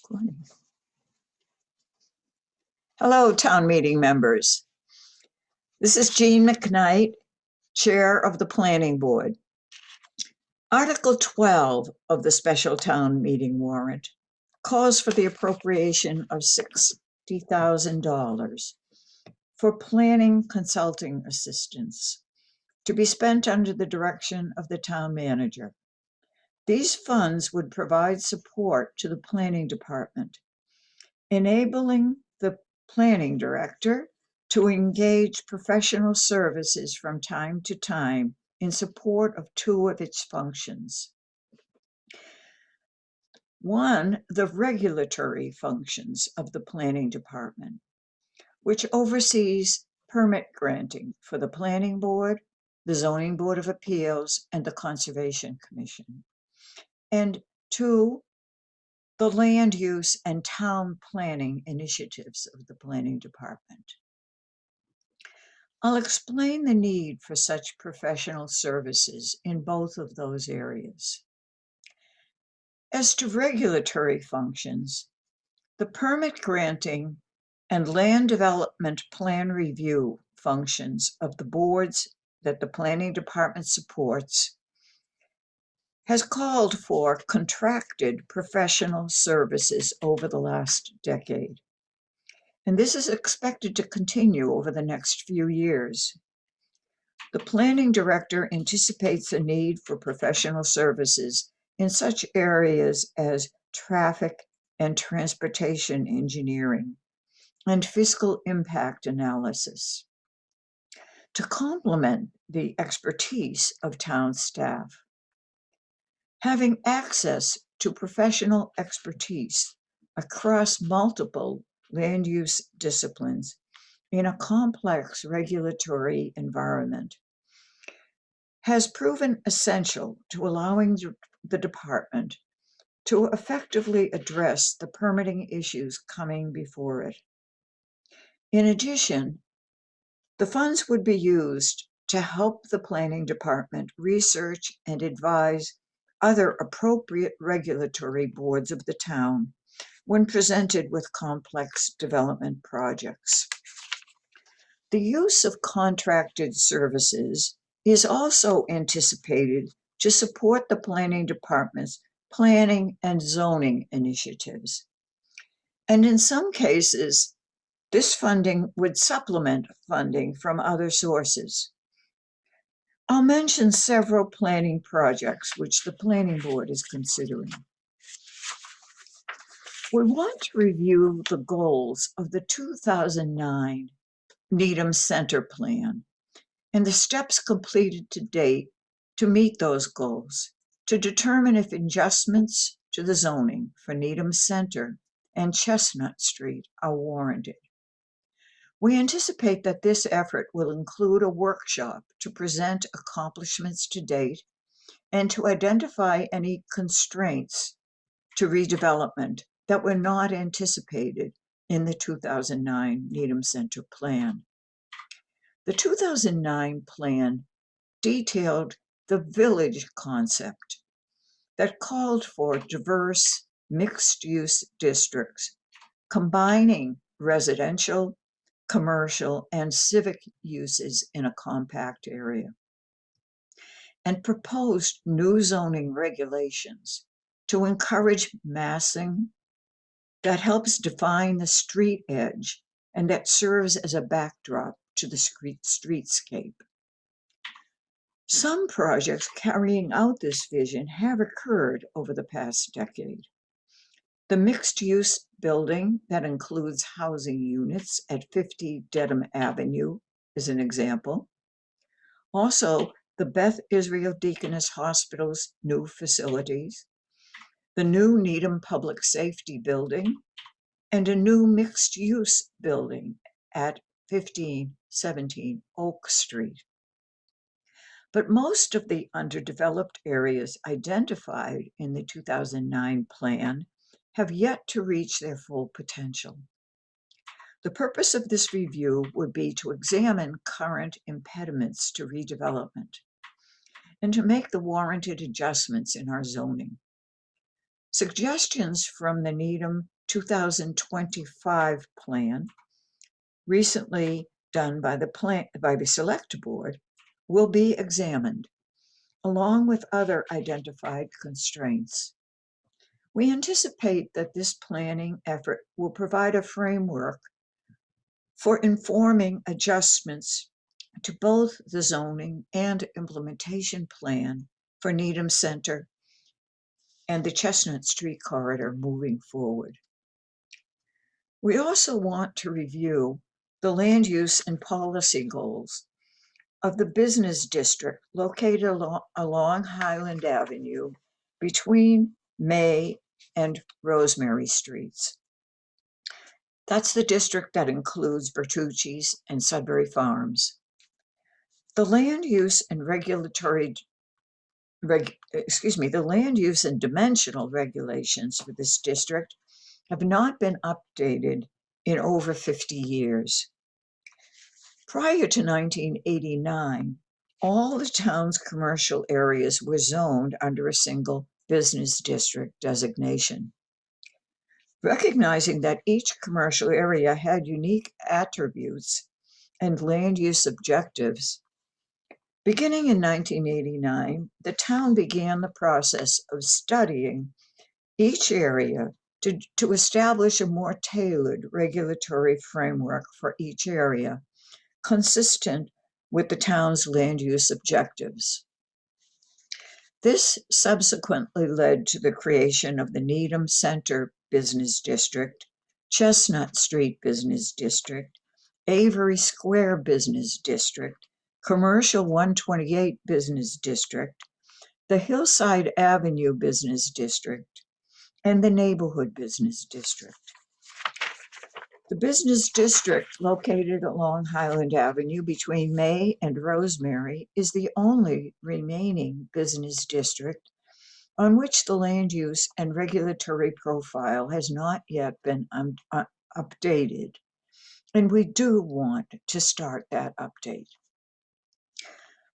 Recording. Hello, town meeting members. This is Jean McKnight, Chair of the Planning Board. Article 12 of the special town meeting warrant calls for the appropriation of $60,000 for planning consulting assistance to be spent under the direction of the town manager. These funds would provide support to the planning department, enabling the planning director to engage professional services from time to time in support of two of its functions. One, the regulatory functions of the planning department, which oversees permit granting for the planning board, the zoning board of appeals, and the conservation commission. And two, the land use and town planning initiatives of the planning department. I'll explain the need for such professional services in both of those areas. As to regulatory functions, the permit granting and land development plan review functions of the boards that the planning department supports has called for contracted professional services over the last decade. And this is expected to continue over the next few years. The planning director anticipates a need for professional services in such areas as traffic and transportation engineering and fiscal impact analysis to complement the expertise of town staff. Having access to professional expertise across multiple land use disciplines in a complex regulatory environment has proven essential to allowing the department to effectively address the permitting issues coming before it. In addition, the funds would be used to help the planning department research and advise other appropriate regulatory boards of the town when presented with complex development projects. The use of contracted services is also anticipated to support the planning department's planning and zoning initiatives. And in some cases, this funding would supplement funding from other sources. I'll mention several planning projects which the planning board is considering. We want to review the goals of the 2009 Needham Center Plan and the steps completed to date to meet those goals, to determine if adjustments to the zoning for Needham Center and Chestnut Street are warranted. We anticipate that this effort will include a workshop to present accomplishments to date and to identify any constraints to redevelopment that were not anticipated in the 2009 Needham Center Plan. The 2009 plan detailed the village concept that called for diverse mixed-use districts, combining residential, commercial, and civic uses in a compact area, and proposed new zoning regulations to encourage massing that helps define the street edge and that serves as a backdrop to the streetscape. Some projects carrying out this vision have occurred over the past decade. The mixed-use building that includes housing units at 50 Dedham Avenue is an example. Also, the Beth Israel Deaconess Hospital's new facilities, the new Needham Public Safety Building, and a new mixed-use building at 1517 Oak Street. But most of the underdeveloped areas identified in the 2009 plan have yet to reach their full potential. The purpose of this review would be to examine current impediments to redevelopment and to make the warranted adjustments in our zoning. Suggestions from the Needham 2025 plan, recently done by the Select Board, will be examined, along with other identified constraints. We anticipate that this planning effort will provide a framework for informing adjustments to both the zoning and implementation plan for Needham Center and the Chestnut Street corridor moving forward. We also want to review the land use and policy goals of the business district located along Highland Avenue between May and Rosemary Streets. That's the district that includes Bertucci's and Sudbury Farms. The land use and the land use and dimensional regulations for this district have not been updated in over 50 years. Prior to 1989, all the town's commercial areas were zoned under a single business district designation. Recognizing that each commercial area had unique attributes and land use objectives, beginning in 1989, the town began the process of studying each area to establish a more tailored regulatory framework for each area, consistent with the town's land use objectives. This subsequently led to the creation of the Needham Center Business District, Chestnut Street Business District, Avery Square Business District, Commercial 128 Business District, the Hillside Avenue Business District, and the Neighborhood Business District. The business district located along Highland Avenue between May and Rosemary is the only remaining business district on which the land use and regulatory profile has not yet been updated, and we do want to start that update.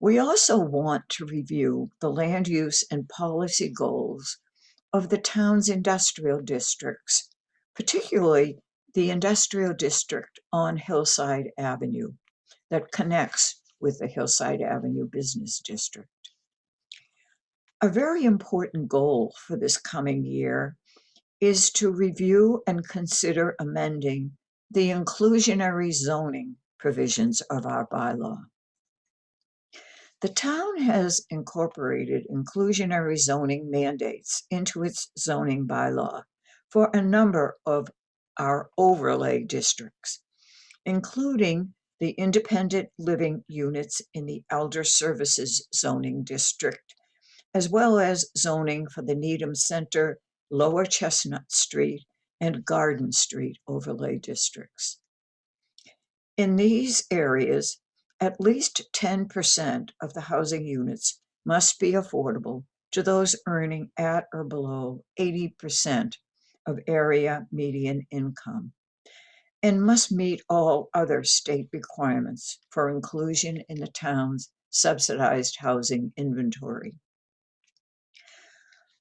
We also want to review the land use and policy goals of the town's industrial districts, particularly the industrial district on Hillside Avenue that connects with the Hillside Avenue Business District. A very important goal for this coming year is to review and consider amending the inclusionary zoning provisions of our bylaw. The town has incorporated inclusionary zoning mandates into its zoning bylaw for a number of our overlay districts, including the independent living units in the Elder Services zoning district, as well as zoning for the Needham Center, Lower Chestnut Street, and Garden Street overlay districts. In these areas, at least 10% of the housing units must be affordable to those earning at or below 80% of area median income, and must meet all other state requirements for inclusion in the town's subsidized housing inventory.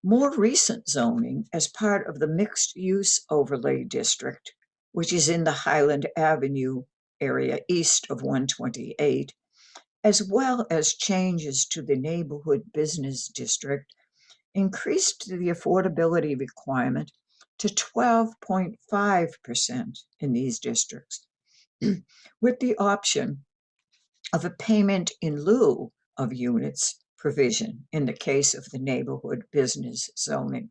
More recent zoning as part of the mixed-use overlay district, which is in the Highland Avenue area east of 128, as well as changes to the neighborhood business district, increased the affordability requirement to 12.5% in these districts, with the option of a payment in lieu of units provision in the case of the neighborhood business zoning.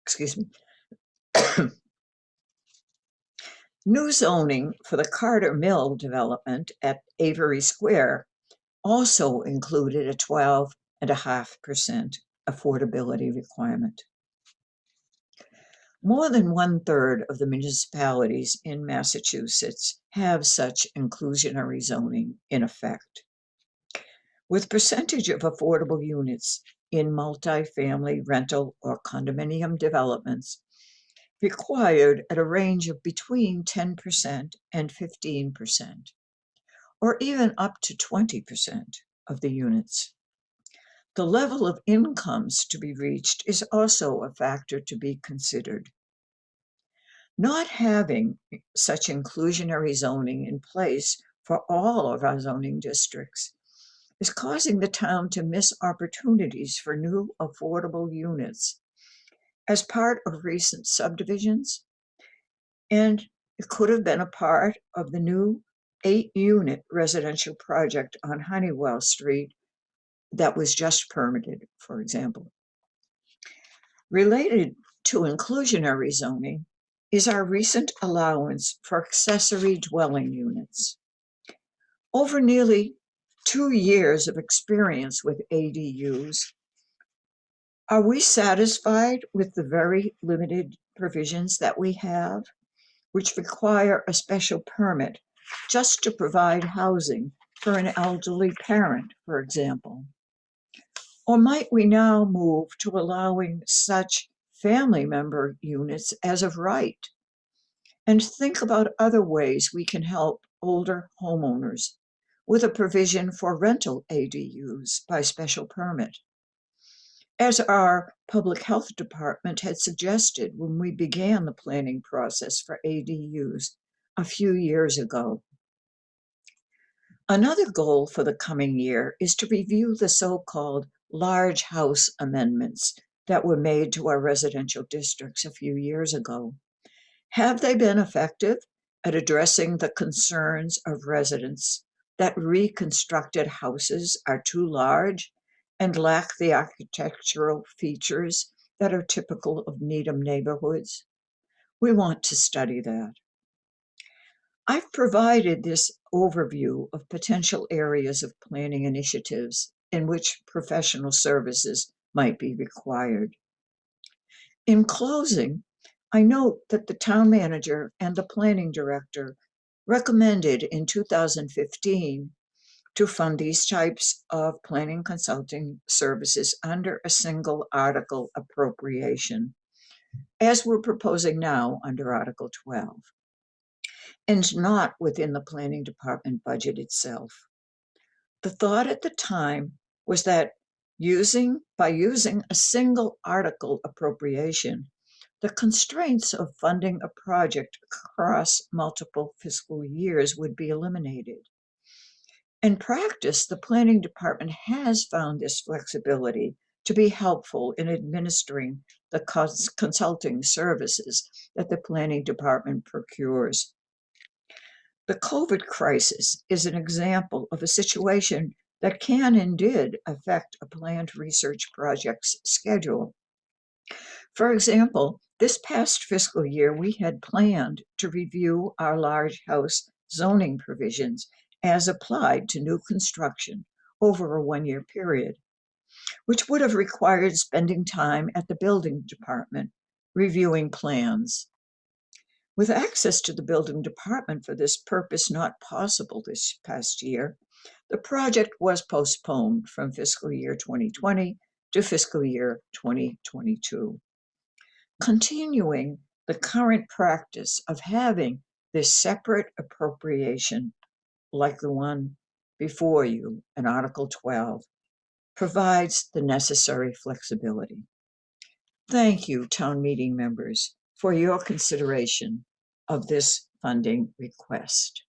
Excuse me. New zoning for the Carter Mill development at Avery Square also included a 12.5% affordability requirement. More than 1/3 of the municipalities in Massachusetts have such inclusionary zoning in effect, with percentage of affordable units in multifamily rental or condominium developments required at a range of between 10% and 15%, or even up to 20% of the units. The level of incomes to be reached is also a factor to be considered. Not having such inclusionary zoning in place for all of our zoning districts is causing the town to miss opportunities for new affordable units as part of recent subdivisions, and it could have been a part of the new 8-unit residential project on Honeywell Street that was just permitted, for example. Related to inclusionary zoning is our recent allowance for accessory dwelling units. Over nearly 2 years of experience with ADUs, are we satisfied with the very limited provisions that we have, which require a special permit just to provide housing for an elderly parent, for example? Or might we now move to allowing such family member units as of right, and think about other ways we can help older homeowners with a provision for rental ADUs by special permit, as our public health department had suggested when we began the planning process for ADUs a few years ago. Another goal for the coming year is to review the so-called large house amendments that were made to our residential districts a few years ago. Have they been effective at addressing the concerns of residents that reconstructed houses are too large and lack the architectural features that are typical of Needham neighborhoods? We want to study that. I've provided this overview of potential areas of planning initiatives in which professional services might be required. In closing, I note that the town manager and the planning director recommended in 2015 to fund these types of planning consulting services under a single article appropriation, as we're proposing now under Article 12, and not within the planning department budget itself. The thought at the time was that by using a single article appropriation, the constraints of funding a project across multiple fiscal years would be eliminated. In practice, the planning department has found this flexibility to be helpful in administering the consulting services that the planning department procures. The COVID crisis is an example of a situation that can and did affect a planned research project's schedule. For example, this past fiscal year, we had planned to review our large house zoning provisions as applied to new construction over a 1-year period, which would have required spending time at the building department reviewing plans. With access to the building department for this purpose not possible this past year, the project was postponed from fiscal year 2020 to fiscal year 2022. Continuing the current practice of having this separate appropriation, like the one before you in Article 12, provides the necessary flexibility. Thank you, town meeting members, for your consideration of this funding request.